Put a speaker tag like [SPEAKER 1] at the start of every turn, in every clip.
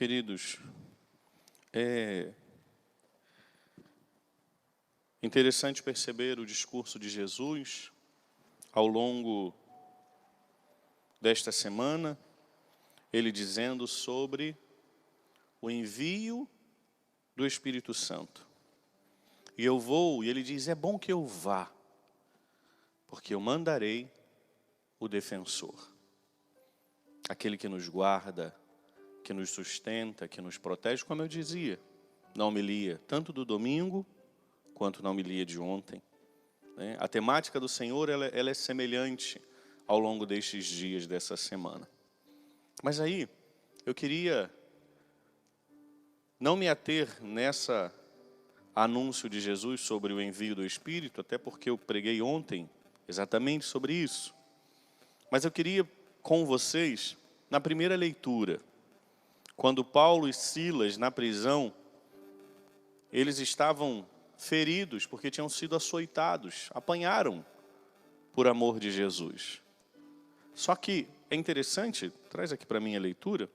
[SPEAKER 1] Queridos, é interessante perceber o discurso de Jesus ao longo desta semana, ele dizendo sobre o envio do Espírito Santo. E eu vou, e ele diz, é bom que eu vá, porque eu mandarei o defensor. Aquele que nos guarda, que nos sustenta, que nos protege, como eu dizia, na homilia, tanto do domingo, quanto na homilia de ontem. A temática do Senhor, ela é semelhante ao longo destes dias, dessa semana. Mas aí, eu queria não me ater nessa anúncio de Jesus sobre o envio do Espírito, até porque eu preguei ontem exatamente sobre isso. Mas eu queria com vocês, na primeira leitura, quando Paulo e Silas, na prisão, eles estavam feridos porque tinham sido açoitados, apanharam por amor de Jesus. Só que é interessante, traz aqui para mim a leitura,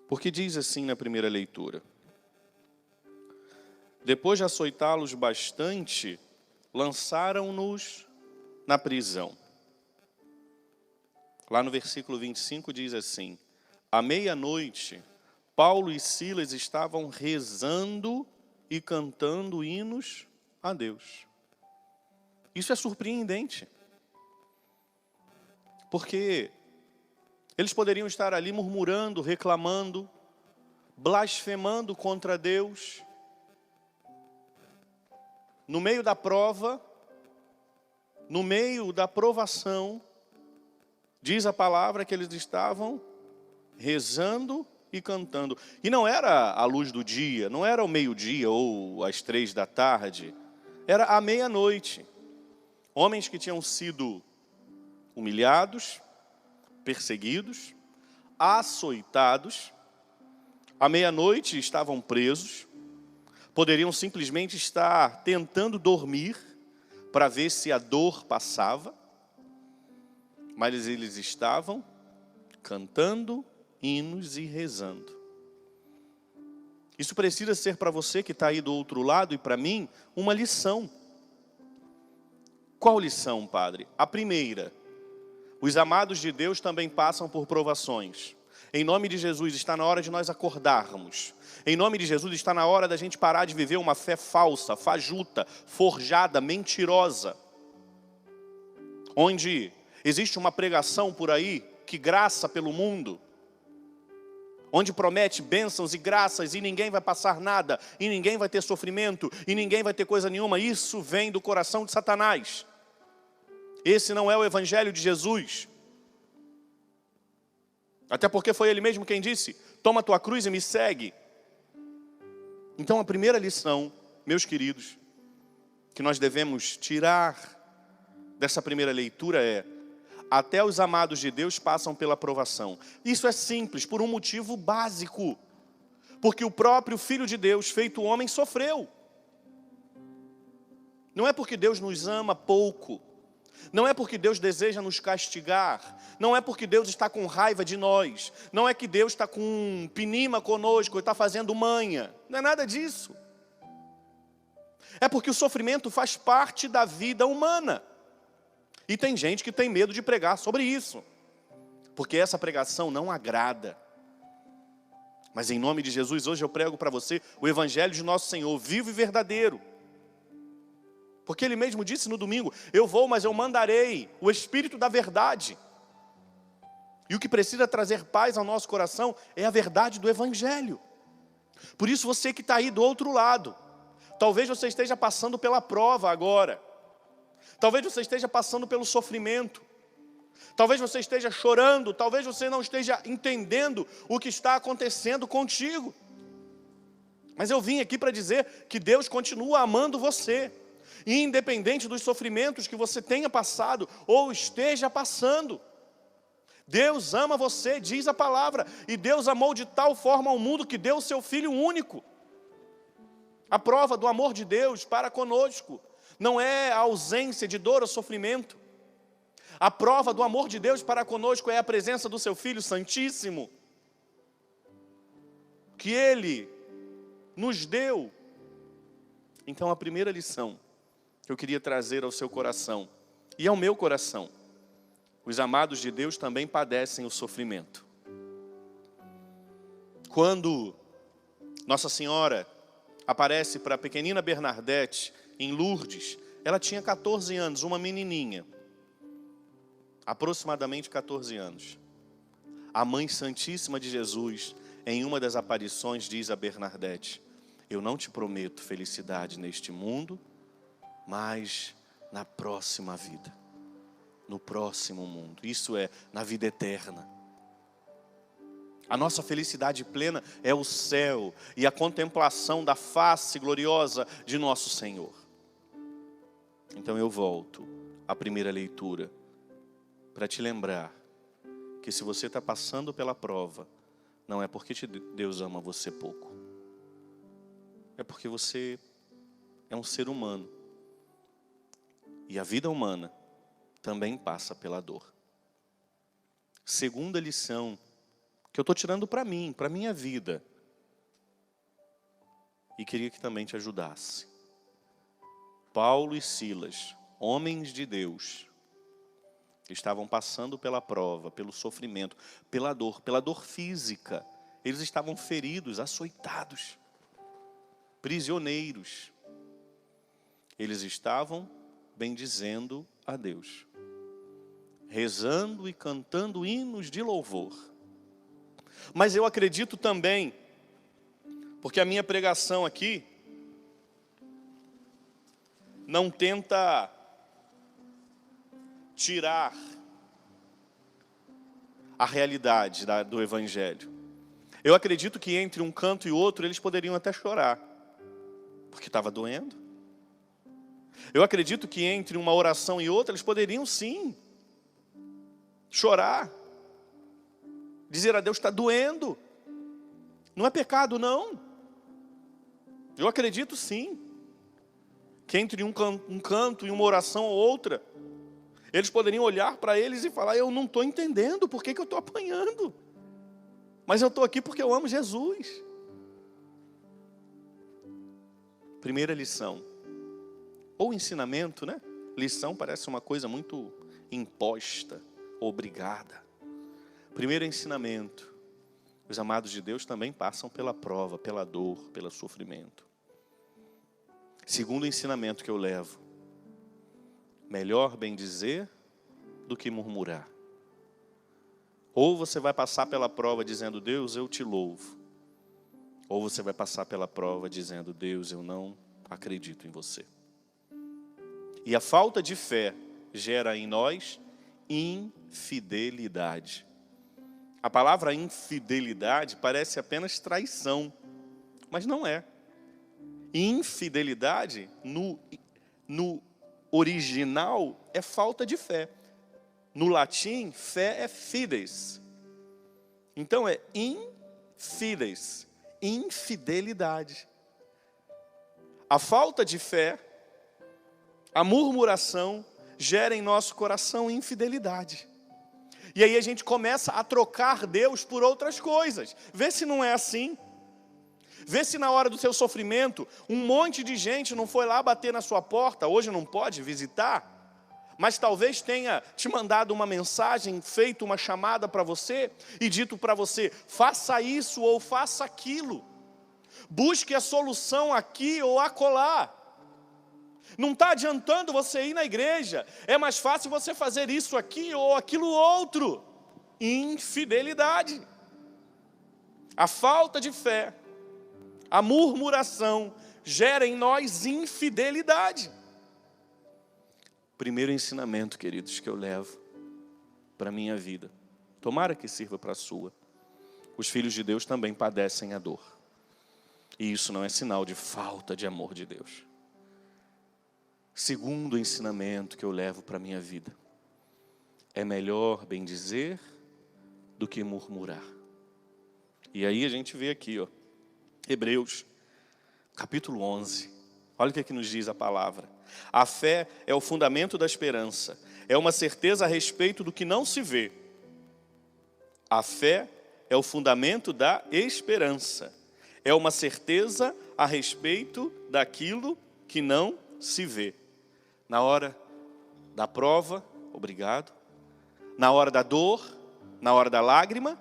[SPEAKER 1] porque diz assim na primeira leitura: depois de açoitá-los bastante, lançaram-nos na prisão. Lá no versículo 25 diz assim: à meia-noite, Paulo e Silas estavam rezando e cantando hinos a Deus. Isso é surpreendente, porque eles poderiam estar ali murmurando, reclamando, blasfemando contra Deus. No meio da prova, no meio da provação, diz a palavra que eles estavam rezando e cantando. E não era a luz do dia, não era o meio-dia ou às 3 da tarde, era à meia-noite. Homens que tinham sido humilhados, perseguidos, açoitados, à meia-noite estavam presos, poderiam simplesmente estar tentando dormir para ver se a dor passava, mas eles estavam cantando hinos e rezando. Isso precisa ser para você que está aí do outro lado e para mim uma lição. Qual lição, Padre? A primeira: os amados de Deus também passam por provações. Em nome de Jesus, está na hora de nós acordarmos. Em nome de Jesus, está na hora da gente parar de viver uma fé falsa, fajuta, forjada, mentirosa. Onde existe uma pregação por aí que graça pelo mundo, onde promete bênçãos e graças e ninguém vai passar nada, e ninguém vai ter sofrimento, e ninguém vai ter coisa nenhuma. Isso vem do coração de Satanás. Esse não é o Evangelho de Jesus. Até porque foi ele mesmo quem disse: toma tua cruz e me segue. Então a primeira lição, meus queridos, que nós devemos tirar dessa primeira leitura é: até os amados de Deus passam pela provação. Isso é simples, por um motivo básico. Porque o próprio Filho de Deus, feito homem, sofreu. Não é porque Deus nos ama pouco. Não é porque Deus deseja nos castigar. Não é porque Deus está com raiva de nós. Não é que Deus está com pinima conosco e está fazendo manha. Não é nada disso. É porque o sofrimento faz parte da vida humana. E tem gente que tem medo de pregar sobre isso, porque essa pregação não agrada. Mas em nome de Jesus, hoje eu prego para você o Evangelho de nosso Senhor, vivo e verdadeiro. Porque Ele mesmo disse no domingo: eu vou, mas eu mandarei o Espírito da verdade. E o que precisa trazer paz ao nosso coração é a verdade do Evangelho. Por isso você que está aí do outro lado, talvez você esteja passando pela prova agora. Talvez você esteja passando pelo sofrimento. Talvez você esteja chorando. Talvez você não esteja entendendo o que está acontecendo contigo. Mas eu vim aqui para dizer que Deus continua amando você. E independente dos sofrimentos que você tenha passado ou esteja passando, Deus ama você, diz a palavra. E Deus amou de tal forma ao mundo que deu o seu Filho único. A prova do amor de Deus para conosco não é a ausência de dor ou sofrimento. A prova do amor de Deus para conosco é a presença do seu Filho Santíssimo. que Ele nos deu. Então a primeira lição que eu queria trazer ao seu coração, e ao meu coração: os amados de Deus também padecem o sofrimento. Quando Nossa Senhora aparece para a pequenina Bernadette em Lourdes, ela tinha 14 anos, uma menininha, aproximadamente 14 anos. A Mãe Santíssima de Jesus, em uma das aparições, diz a Bernadette: eu não te prometo felicidade neste mundo, mas na próxima vida, no próximo mundo, isso é, na vida eterna. A nossa felicidade plena é o céu e a contemplação da face gloriosa de nosso Senhor. Então eu volto à primeira leitura para te lembrar que se você está passando pela prova, não é porque Deus ama você pouco. É porque você é um ser humano. E a vida humana também passa pela dor. Segunda lição que eu estou tirando para mim, para a minha vida. E queria que também te ajudasse. Paulo e Silas, homens de Deus, estavam passando pela prova, pelo sofrimento, pela dor física. Eles estavam feridos, açoitados, prisioneiros. Eles estavam bendizendo a Deus, rezando e cantando hinos de louvor. Mas eu acredito também, porque a minha pregação aqui não tenta tirar a realidade do Evangelho. Eu acredito que entre um canto e outro eles poderiam até chorar, porque estava doendo. Eu acredito que entre uma oração e outra eles poderiam sim chorar, dizer a Deus: está doendo, não é pecado não. Eu acredito sim, que entre um canto e uma oração ou outra, eles poderiam olhar para eles e falar: eu não estou entendendo por que eu estou apanhando, mas eu estou aqui porque eu amo Jesus. Primeira lição, ou ensinamento, né? Lição parece uma coisa muito imposta, obrigada. Primeiro ensinamento: os amados de Deus também passam pela prova, pela dor, pelo sofrimento. Segundo ensinamento que eu levo: melhor bendizer do que murmurar. Ou você vai passar pela prova dizendo: Deus, eu te louvo. Ou você vai passar pela prova dizendo: Deus, eu não acredito em você. E a falta de fé gera em nós infidelidade. A palavra infidelidade parece apenas traição, mas não é. Infidelidade, no original, é falta de fé. No latim, fé é fides. Então é infides, infidelidade. A falta de fé, a murmuração, gera em nosso coração infidelidade. E aí a gente começa a trocar Deus por outras coisas. Vê se não é assim. Vê se na hora do seu sofrimento, um monte de gente não foi lá bater na sua porta, hoje não pode visitar, mas talvez tenha te mandado uma mensagem, feito uma chamada para você e dito para você: faça isso ou faça aquilo. Busque a solução aqui ou acolá. Não está adiantando você ir na igreja, é mais fácil você fazer isso aqui ou aquilo outro. Infidelidade. A falta de fé, a murmuração, gera em nós infidelidade. Primeiro ensinamento, queridos, que eu levo para a minha vida, tomara que sirva para a sua: os filhos de Deus também padecem a dor. E isso não é sinal de falta de amor de Deus. Segundo ensinamento que eu levo para a minha vida: é melhor bendizer do que murmurar. E aí a gente vê aqui, ó, Hebreus, capítulo 11. Olha o que nos diz a palavra. A fé é o fundamento da esperança, é uma certeza a respeito do que não se vê. A fé é o fundamento da esperança, É uma certeza a respeito daquilo que não se vê. Na hora da prova, obrigado. Na hora da dor, na hora da lágrima,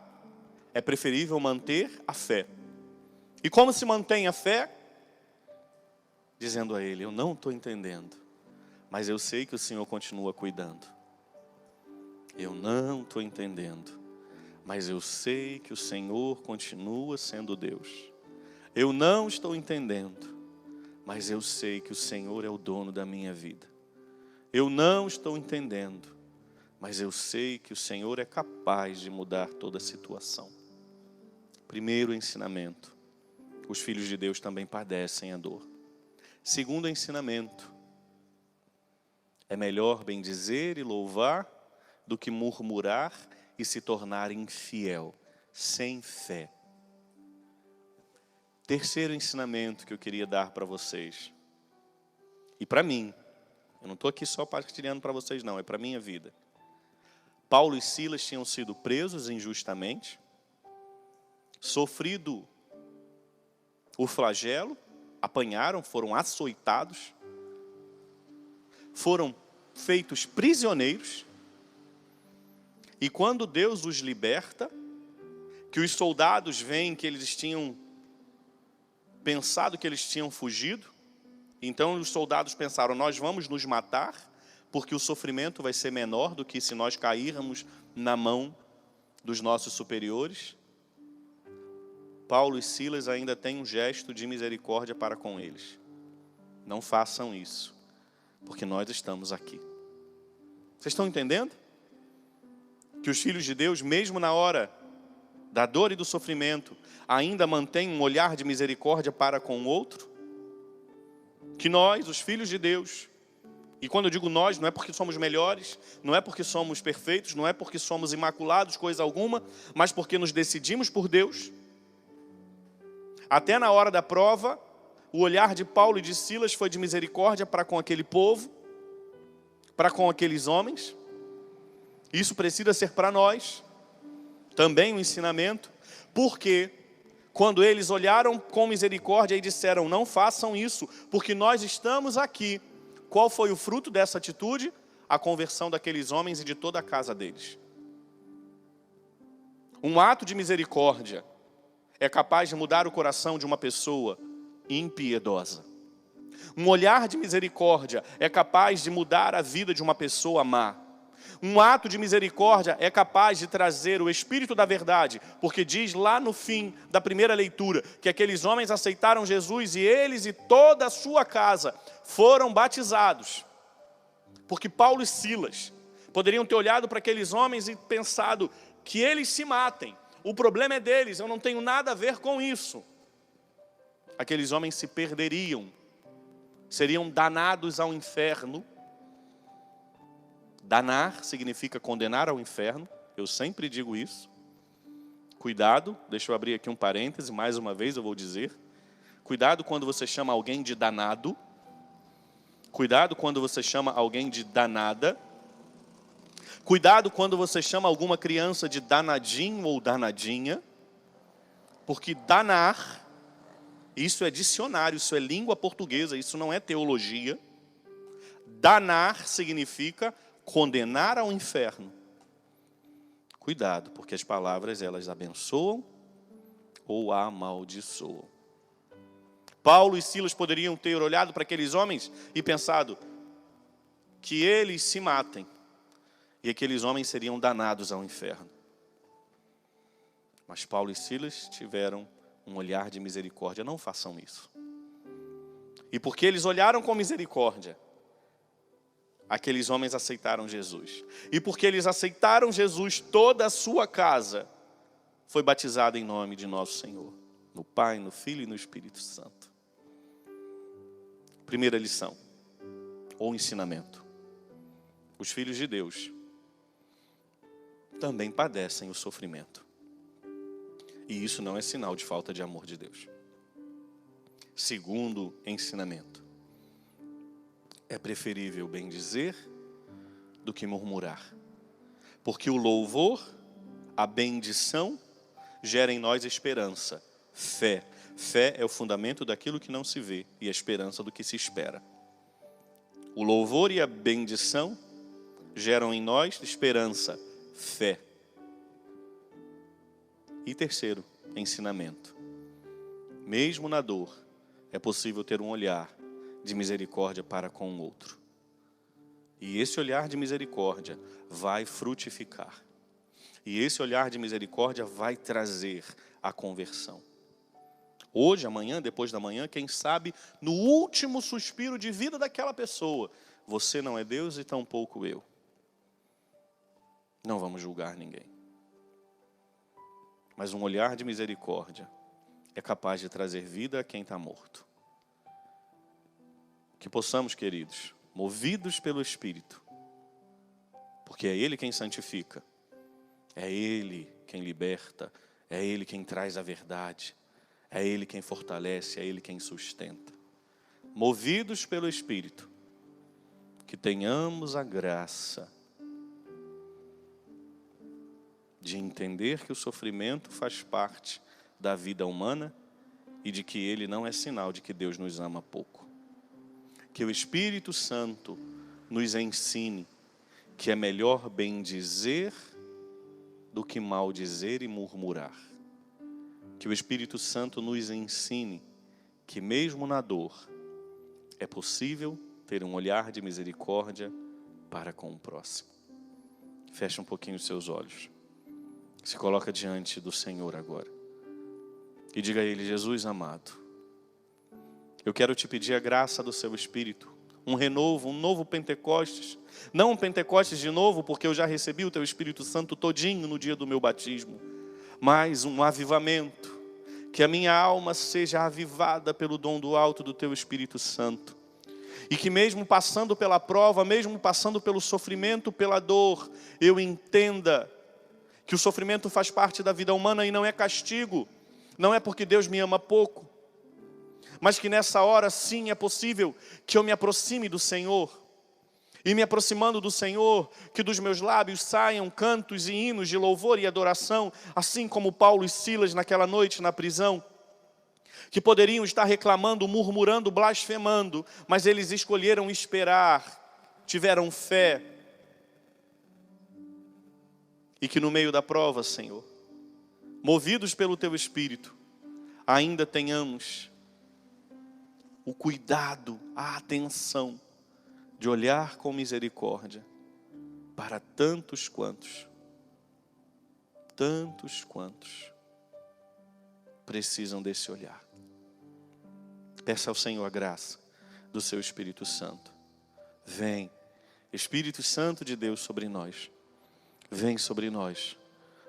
[SPEAKER 1] é preferível manter a fé. E como se mantém a fé? Dizendo a Ele, eu não estou entendendo, mas eu sei que o Senhor continua cuidando. Eu não estou entendendo, mas eu sei que o Senhor continua sendo Deus. Eu não estou entendendo, mas eu sei que o Senhor é o dono da minha vida. Eu não estou entendendo, mas eu sei que o Senhor é capaz de mudar toda a situação. Primeiro ensinamento, os filhos de Deus também padecem a dor. Segundo ensinamento, é melhor bendizer e louvar do que murmurar e se tornar infiel, sem fé. Terceiro ensinamento que eu queria dar para vocês, e para mim, eu não estou aqui só partilhando para vocês não, é para a minha vida. Paulo e Silas tinham sido presos injustamente, sofrido o flagelo, apanharam, foram açoitados, foram feitos prisioneiros, e quando Deus os liberta, que os soldados veem que eles tinham pensado que eles tinham fugido, então os soldados pensaram, nós vamos nos matar, porque o sofrimento vai ser menor do que se nós cairmos na mão dos nossos superiores. Paulo e Silas ainda têm um gesto de misericórdia para com eles. Não façam isso, porque nós estamos aqui. Vocês estão entendendo? Que os filhos de Deus, mesmo na hora da dor e do sofrimento, ainda mantêm um olhar de misericórdia para com o outro? Que nós, os filhos de Deus, e quando eu digo nós, não é porque somos melhores, não é porque somos perfeitos, não é porque somos imaculados, coisa alguma, mas porque nos decidimos por Deus. Até na hora da prova, o olhar de Paulo e de Silas foi de misericórdia para com aquele povo, para com aqueles homens. Isso precisa ser para nós também um ensinamento, porque quando eles olharam com misericórdia e disseram, não façam isso, porque nós estamos aqui. Qual foi o fruto dessa atitude? A conversão daqueles homens e de toda a casa deles. Um ato de misericórdia é capaz de mudar o coração de uma pessoa impiedosa. Um olhar de misericórdia é capaz de mudar a vida de uma pessoa má. Um ato de misericórdia é capaz de trazer o Espírito da verdade, porque diz lá no fim da primeira leitura, que aqueles homens aceitaram Jesus e eles e toda a sua casa foram batizados. Porque Paulo e Silas poderiam ter olhado para aqueles homens e pensado que eles se matem. O problema é deles, eu não tenho nada a ver com isso. Aqueles homens se perderiam, seriam danados ao inferno. Danar significa condenar ao inferno, eu sempre digo isso. Cuidado, deixa eu abrir aqui um parêntese, mais uma vez eu vou dizer. Cuidado quando você chama alguém de danado. Cuidado quando você chama alguém de danada. Cuidado quando você chama alguma criança de danadinho ou danadinha. Porque danar, isso é dicionário, isso é língua portuguesa, isso não é teologia. Danar significa condenar ao inferno. Cuidado, porque as palavras elas abençoam ou amaldiçoam. Paulo e Silas poderiam ter olhado para aqueles homens e pensado que eles se matem e aqueles homens seriam danados ao inferno. Mas Paulo e Silas tiveram um olhar de misericórdia. Não façam isso. E porque eles olharam com misericórdia, aqueles homens aceitaram Jesus. E porque eles aceitaram Jesus, toda a sua casa foi batizada em nome de nosso Senhor. No Pai, no Filho e no Espírito Santo. Primeira lição, ou ensinamento. Os filhos de Deus também padecem o sofrimento. E isso não é sinal de falta de amor de Deus. Segundo ensinamento. É preferível bendizer do que murmurar. Porque o louvor, a bendição, gera em nós esperança, fé. Fé é o fundamento daquilo que não se vê e a esperança do que se espera. O louvor e a bendição geram em nós esperança, fé. E terceiro, ensinamento. Mesmo na dor, é possível ter um olhar de misericórdia para com o outro. E esse olhar de misericórdia vai frutificar. E esse olhar de misericórdia vai trazer a conversão. Hoje, amanhã, depois da manhã, quem sabe, no último suspiro de vida daquela pessoa, você não é Deus e tampouco eu. Não vamos julgar ninguém. Mas um olhar de misericórdia é capaz de trazer vida a quem está morto. Que possamos, queridos, movidos pelo Espírito, porque é Ele quem santifica, é Ele quem liberta, é Ele quem traz a verdade, é Ele quem fortalece, é Ele quem sustenta. Movidos pelo Espírito, que tenhamos a graça de entender que o sofrimento faz parte da vida humana e de que ele não é sinal de que Deus nos ama pouco. Que o Espírito Santo nos ensine que é melhor bem dizer do que mal dizer e murmurar. Que o Espírito Santo nos ensine que mesmo na dor é possível ter um olhar de misericórdia para com o próximo. Feche um pouquinho os seus olhos. Se coloca diante do Senhor agora. E diga a Ele: Jesus amado, eu quero te pedir a graça do seu Espírito, um renovo, um novo Pentecostes. Não um Pentecostes de novo, porque eu já recebi o teu Espírito Santo todinho no dia do meu batismo, mas um avivamento, que a minha alma seja avivada pelo dom do alto do teu Espírito Santo. E que mesmo passando pela prova, mesmo passando pelo sofrimento, pela dor, eu entenda que o sofrimento faz parte da vida humana e não é castigo. Não é porque Deus me ama pouco, mas que nessa hora sim é possível que eu me aproxime do Senhor. E me aproximando do Senhor, que dos meus lábios saiam cantos e hinos de louvor e adoração, assim como Paulo e Silas naquela noite na prisão, que poderiam estar reclamando, murmurando, blasfemando, mas eles escolheram esperar, tiveram fé. E que no meio da prova, Senhor, movidos pelo teu Espírito, ainda tenhamos o cuidado, a atenção de olhar com misericórdia para tantos quantos precisam desse olhar. Peça ao Senhor a graça do seu Espírito Santo. Vem, Espírito Santo de Deus sobre nós. Vem sobre nós.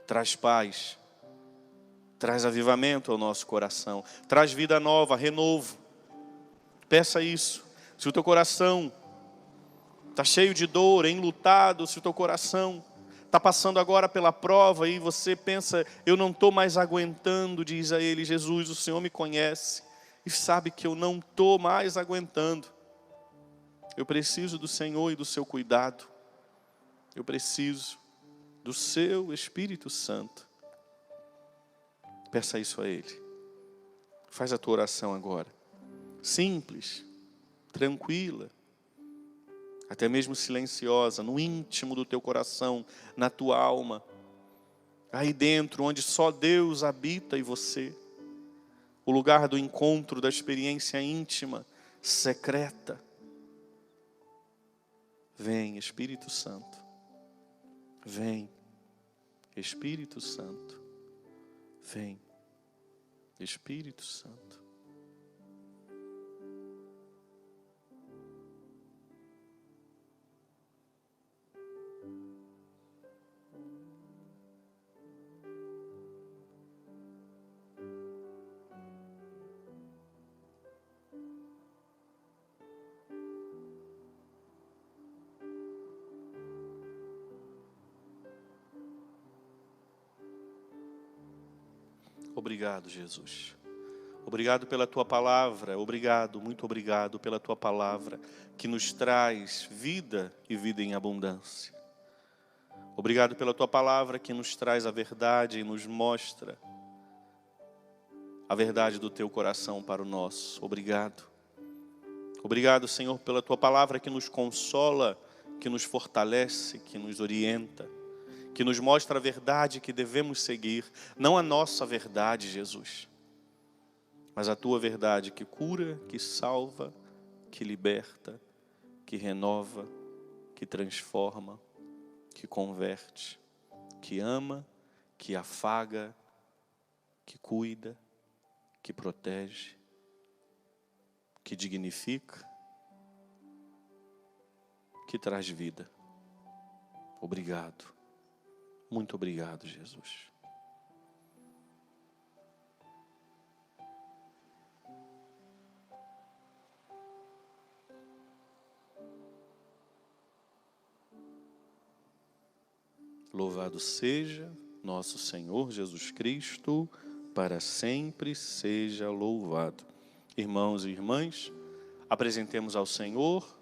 [SPEAKER 1] Traz paz. Traz avivamento ao nosso coração. Traz vida nova, renovo. Peça isso. Se o teu coração está cheio de dor, enlutado, se o teu coração está passando agora pela prova e você pensa: eu não estou mais aguentando, diz a Ele: Jesus, o Senhor me conhece e sabe que eu não estou mais aguentando. Eu preciso do Senhor e do seu cuidado. Eu preciso do seu Espírito Santo. Peça isso a Ele. Faz a tua oração agora. Simples, tranquila, até mesmo silenciosa, no íntimo do teu coração, na tua alma, aí dentro, onde só Deus habita e você. O lugar do encontro, da experiência íntima, secreta. Vem, Espírito Santo. Vem, Espírito Santo. Vem, Espírito Santo. Obrigado, Jesus. Obrigado pela Tua palavra. Obrigado, muito obrigado pela Tua palavra que nos traz vida e vida em abundância. Obrigado pela Tua palavra que nos traz a verdade e nos mostra a verdade do teu coração para o nosso. Obrigado. Obrigado, Senhor, pela tua palavra que nos consola, que nos fortalece, que nos orienta, que nos mostra a verdade que devemos seguir, não a nossa verdade, Jesus, mas a tua verdade que cura, que salva, que liberta, que renova, que transforma, que converte, que ama, que afaga, que cuida, que protege, que dignifica, que traz vida. Obrigado. Muito obrigado, Jesus. Louvado seja nosso Senhor Jesus Cristo, para sempre seja louvado. Irmãos e irmãs, apresentemos ao Senhor